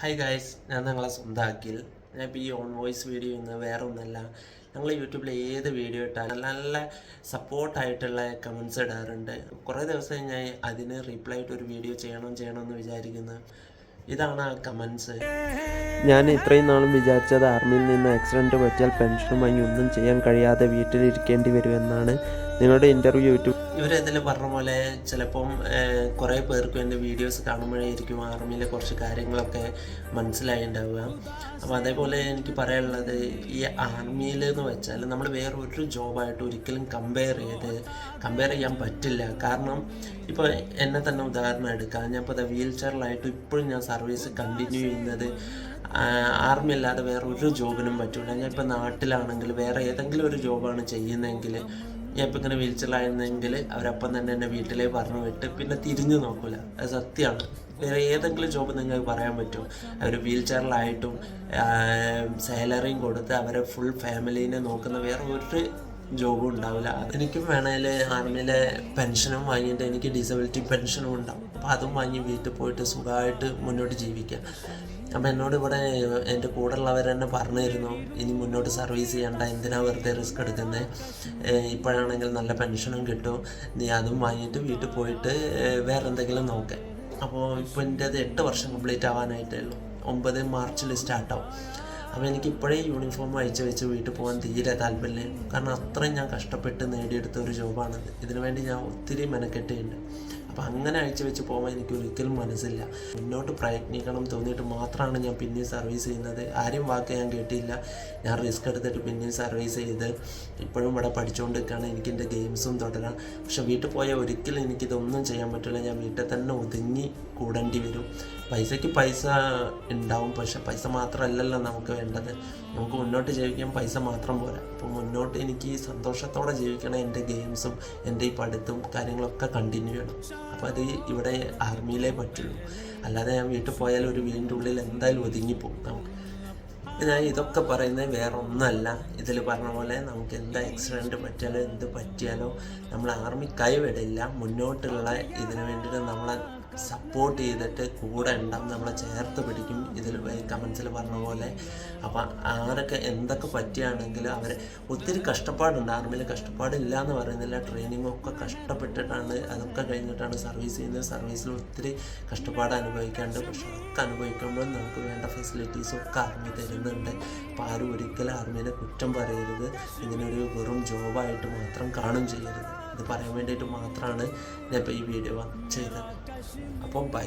Hi guys, ഞാൻ നിങ്ങളെ സ്വന്തമാക്കിയിൽ ഞാനിപ്പോൾ ഈ ഓൺ വോയിസ് വീഡിയോ ഇന്ന് വേറെ ഒന്നല്ല. ഞങ്ങൾ യൂട്യൂബിൽ ഏത് വീഡിയോ ഇട്ടാലും നല്ല നല്ല സപ്പോർട്ടായിട്ടുള്ള കമൻസ് ഇടാറുണ്ട്. കുറേ ദിവസം ഞാൻ അതിന് റീപ്ലൈ ആയിട്ട് ഒരു വീഡിയോ ചെയ്യണമെന്ന് വിചാരിക്കുന്നു. ഇതാണ് ആ കമൻസ്. ഞാൻ ഇത്രയും നാളും വിചാരിച്ചത് ആർമിയിൽ നിന്ന് ആക്സിഡൻറ്റ് പറ്റിയാൽ പെൻഷനും വാങ്ങി ഒന്നും ചെയ്യാൻ കഴിയാതെ വീട്ടിലിരിക്കേണ്ടി വരുമെന്നാണ്. നിങ്ങളുടെ ഇൻ്റർവ്യൂ യൂട്യൂബ് ഇവരതിൽ പറഞ്ഞ പോലെ ചിലപ്പം കുറേ പേർക്കും എൻ്റെ വീഡിയോസ് കാണുമ്പോഴായിരിക്കും ആർമിയിലെ കുറച്ച് കാര്യങ്ങളൊക്കെ മനസ്സിലായിട്ടുണ്ടാവുക. അപ്പോൾ അതേപോലെ എനിക്ക് പറയാനുള്ളത്, ഈ ആർമിയിൽ എന്ന് വെച്ചാൽ നമ്മൾ വേറെ ഒരു ജോബായിട്ട് ഒരിക്കലും കമ്പയർ ചെയ്യാൻ പറ്റില്ല. കാരണം ഇപ്പോൾ എന്നെ തന്നെ ഉദാഹരണം എടുക്കാം. ഞാൻ ഇപ്പോൾ വീൽ ചെയറിലായിട്ട് ഇപ്പോഴും ഞാൻ സർവീസ് കണ്ടിന്യൂ ചെയ്യുന്നത് ആർമി അല്ലാതെ വേറെ ഒരു ജോബിനും പറ്റില്ല. ഞാൻ ഇപ്പോൾ നാട്ടിലാണെങ്കിൽ വേറെ ഏതെങ്കിലും ഒരു ജോബാണ് ചെയ്യുന്നതെങ്കിൽ, ഞാൻ ഇപ്പം ഇങ്ങനെ വീൽച്ചറിലായിരുന്നെങ്കിൽ അവരപ്പം തന്നെ എന്നെ വീട്ടിലേക്ക് പറഞ്ഞു വിട്ട് പിന്നെ തിരിഞ്ഞു നോക്കില്ല. അത് സത്യമാണ്. വേറെ ഏതെങ്കിലും ജോബ് നിങ്ങൾക്ക് പറയാൻ പറ്റുമോ? അവർ വീൽ ചെയറിലായിട്ടും സാലറിയും കൊടുത്ത് അവരെ ഫുൾ ഫാമിലീനെ നോക്കുന്ന വേറെ ഒരു ജോബും ഉണ്ടാവില്ല. എനിക്കും വേണമെങ്കിൽ ആർമിയിലെ പെൻഷനും വാങ്ങിയിട്ട് എനിക്ക് ഡിസബിലിറ്റി പെൻഷനും ഉണ്ടാവും. അപ്പോൾ അതും വാങ്ങി വീട്ടിൽ പോയിട്ട് സുഖമായിട്ട് മുന്നോട്ട് ജീവിക്കാം. അപ്പം എന്നോട് ഇവിടെ എൻ്റെ കൂടെ ഉള്ളവർ തന്നെ പറഞ്ഞിരുന്നു, ഇനി മുന്നോട്ട് സർവീസ് ചെയ്യണ്ട, എന്തിനാ വെറുതെ റിസ്ക് എടുക്കുന്നത്, ഇപ്പോഴാണെങ്കിൽ നല്ല പെൻഷനും കിട്ടും, നീ അതും വാങ്ങിയിട്ട് വീട്ടിൽ പോയിട്ട് വേറെ എന്തെങ്കിലും നോക്കാം. അപ്പോൾ ഇപ്പോൾ എൻ്റെ അത് 8 വർഷം കംപ്ലീറ്റ് ആവാനായിട്ടേ ഉള്ളൂ. 9 മാർച്ചിൽ സ്റ്റാർട്ടാവും. അപ്പോൾ എനിക്ക് ഇപ്പോഴേ യൂണിഫോം അയച്ചു വെച്ച് വീട്ടിൽ പോകാൻ തീരെ താല്പര്യമില്ല. കാരണം അത്രയും ഞാൻ കഷ്ടപ്പെട്ട് നേടിയെടുത്ത ഒരു ജോബാണത്. ഇതിനു വേണ്ടി ഞാൻ ഒത്തിരി മെനക്കെട്ടുണ്ട്. അപ്പോൾ അങ്ങനെ അയച്ചു വെച്ച് പോകാൻ എനിക്ക് ഒരിക്കലും മനസ്സില്ല. മുന്നോട്ട് പ്രയത്നിക്കണം തോന്നിയിട്ട് മാത്രമാണ് ഞാൻ പിന്നെയും സർവീസ് ചെയ്യുന്നത്. ആരും വാക്ക് ഞാൻ കേട്ടില്ല. ഞാൻ റിസ്ക് എടുത്തിട്ട് പിന്നെയും സർവീസ് ചെയ്ത് ഇപ്പോഴും ഇവിടെ പഠിച്ചുകൊണ്ടിരിക്കുകയാണ്. എനിക്ക് എൻ്റെ ഗെയിംസും തുടരാം. പക്ഷെ വീട്ടിൽ പോയാൽ ഒരിക്കലും എനിക്കിതൊന്നും ചെയ്യാൻ പറ്റില്ല. ഞാൻ വീട്ടിൽ തന്നെ ഒതുങ്ങി കൂടേണ്ടി വരും. പൈസയ്ക്ക് പൈസ ഉണ്ടാവും, പക്ഷെ പൈസ മാത്രമല്ലല്ലോ നമുക്ക് വേണ്ടത്. നമുക്ക് മുന്നോട്ട് ജീവിക്കാൻ പൈസ മാത്രം പോരാ. അപ്പോൾ മുന്നോട്ട് എനിക്ക് സന്തോഷത്തോടെ ജീവിക്കണം. എൻ്റെ ഗെയിംസും എൻ്റെ ഈ പഠിത്തവും കാര്യങ്ങളൊക്കെ കണ്ടിന്യൂ ചെയ്യണം. അപ്പോൾ അത് ഇവിടെ ആർമിയിലേ പറ്റുള്ളൂ. അല്ലാതെ ഞാൻ വീട്ടിൽ പോയാൽ ഒരു വീടിൻ്റെ ഉള്ളിൽ എന്തായാലും ഒതുങ്ങിപ്പോകും. നമുക്ക് ഞാൻ ഇതൊക്കെ പറയുന്നത് വേറെ ഒന്നല്ല. ഇതിൽ പറഞ്ഞ പോലെ നമുക്ക് എന്താ ആക്സിഡൻറ്റ് പറ്റിയാലോ എന്ത് പറ്റിയാലോ നമ്മൾ ആർമി കൈവിടില്ല. മുന്നോട്ടുള്ള ഇതിനു വേണ്ടിയിട്ട് നമ്മളെ സപ്പോർട്ട് ചെയ്തിട്ട് കൂടെ ഉണ്ടാവും, നമ്മളെ ചേർത്ത് പിടിക്കും. ഇതിൽ കമൻസിൽ പറഞ്ഞ പോലെ. അപ്പം ആരൊക്കെ എന്തൊക്കെ പറ്റിയാണെങ്കിലും അവർ ഒത്തിരി കഷ്ടപ്പാടുണ്ട്. ആർമിയിൽ കഷ്ടപ്പാടില്ല എന്ന് പറയുന്നില്ല. ട്രെയിനിങ്ങൊക്കെ കഷ്ടപ്പെട്ടിട്ടാണ്, അതൊക്കെ കഴിഞ്ഞിട്ടാണ് സർവീസ് ചെയ്യുന്നത്. സർവീസിൽ ഒത്തിരി കഷ്ടപ്പാട് അനുഭവിക്കാണ്ട്, പക്ഷെ അതൊക്കെ അനുഭവിക്കുമ്പോൾ നമുക്ക് വേണ്ട ഫെസിലിറ്റീസും ഒക്കെ ആർമി തരുന്നുണ്ട്. അപ്പോൾ ആരും ഒരിക്കലും ആർമീനെ കുറ്റം പറയരുത്. ഇതിനൊരു വെറും ജോബായിട്ട് മാത്രം കാണും ചെയ്യരുത്. ഇത് പറയാൻ വേണ്ടിയിട്ട് മാത്രമാണ് ഞാൻ ഇപ്പോൾ ഈ വീഡിയോ ചെയ്തത്. അപ്പോൾ ബൈ.